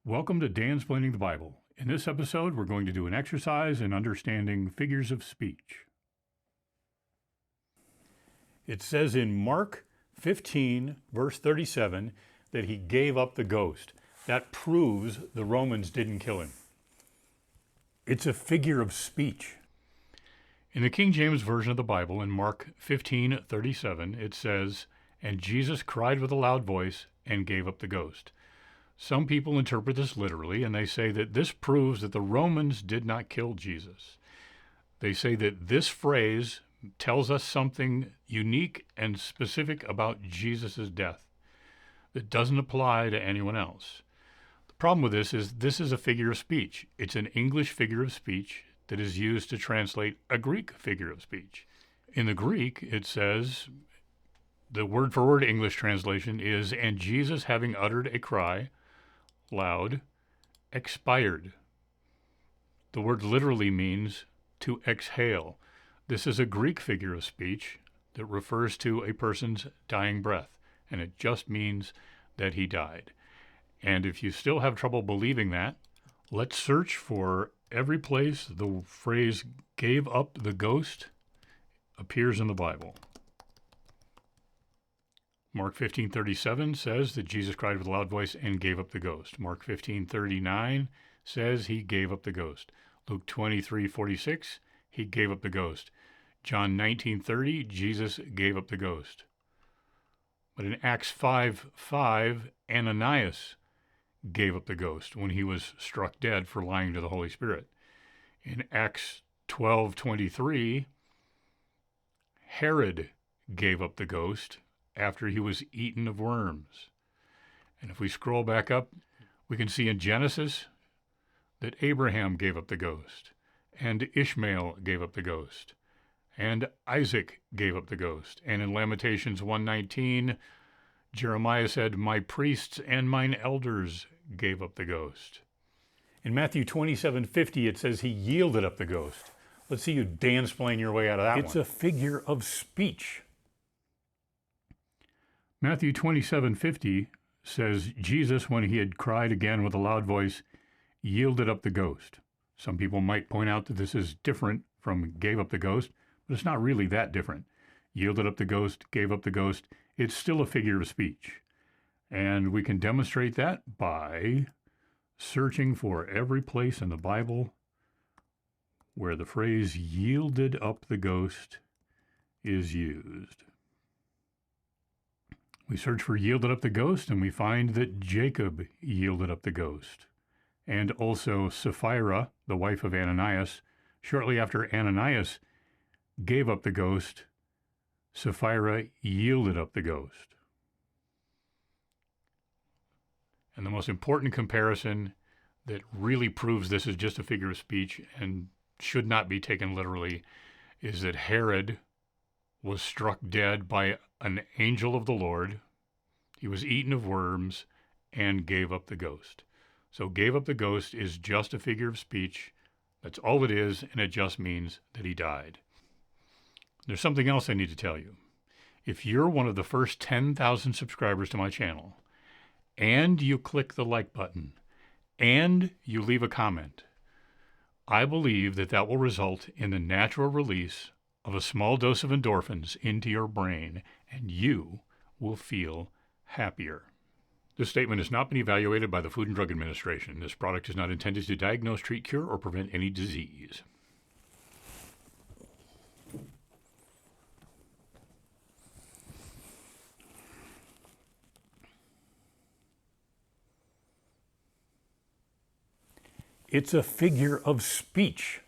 Welcome to Dansplaining the Bible. In this episode, we're going to do an exercise in understanding figures of speech. It says in Mark 15, verse 37, that he gave up the ghost. That proves the Romans didn't kill him. It's a figure of speech. In the King James Version of the Bible, in Mark 15:37, it says, "And Jesus cried with a loud voice and gave up the ghost." Some people interpret this literally, and they say that this proves that the Romans did not kill Jesus. They say that this phrase tells us something unique and specific about Jesus' death that doesn't apply to anyone else. The problem with this is a figure of speech. It's an English figure of speech that is used to translate a Greek figure of speech. In the Greek, it says, the word-for-word English translation is, "And Jesus, having uttered a cry, loud, expired." The word literally means to exhale. This is a Greek figure of speech that refers to a person's dying breath, and it just means that he died. And if you still have trouble believing that, let's search for every place the phrase "gave up the ghost" appears in the Bible. Mark 15:37 says that Jesus cried with a loud voice and gave up the ghost. Mark 15:39 says he gave up the ghost. Luke 23:46, he gave up the ghost. John 19:30, Jesus gave up the ghost. But in Acts 5:5, Ananias gave up the ghost when he was struck dead for lying to the Holy Spirit. In Acts 12:23, Herod gave up the ghost after he was eaten of worms. And if we scroll back up, we can see in Genesis that Abraham gave up the ghost, and Ishmael gave up the ghost, and Isaac gave up the ghost. And in Lamentations 1:19, Jeremiah said, "My priests and mine elders gave up the ghost." In Matthew 27:50, it says he yielded up the ghost. Let's see you dance-playing your way out of that one. It's a figure of speech. Matthew 27:50 says Jesus, when he had cried again with a loud voice, yielded up the ghost. Some people might point out that this is different from gave up the ghost, but it's not really that different. Yielded up the ghost, gave up the ghost, it's still a figure of speech. And we can demonstrate that by searching for every place in the Bible where the phrase yielded up the ghost is used. We search for yielded up the ghost, and we find that Jacob yielded up the ghost. And also Sapphira, the wife of Ananias, shortly after Ananias gave up the ghost, Sapphira yielded up the ghost. And the most important comparison that really proves this is just a figure of speech and should not be taken literally is that Herod was struck dead by an angel of the Lord. He was eaten of worms and gave up the ghost. So gave up the ghost is just a figure of speech. That's all it is, and it just means that he died. There's something else I need to tell you. If you're one of the first 10,000 subscribers to my channel, and you click the like button, and you leave a comment, I believe that that will result in the natural release of a small dose of endorphins into your brain, and you will feel happier. This statement has not been evaluated by the Food and Drug Administration. This product is not intended to diagnose, treat, cure, or prevent any disease. It's a figure of speech.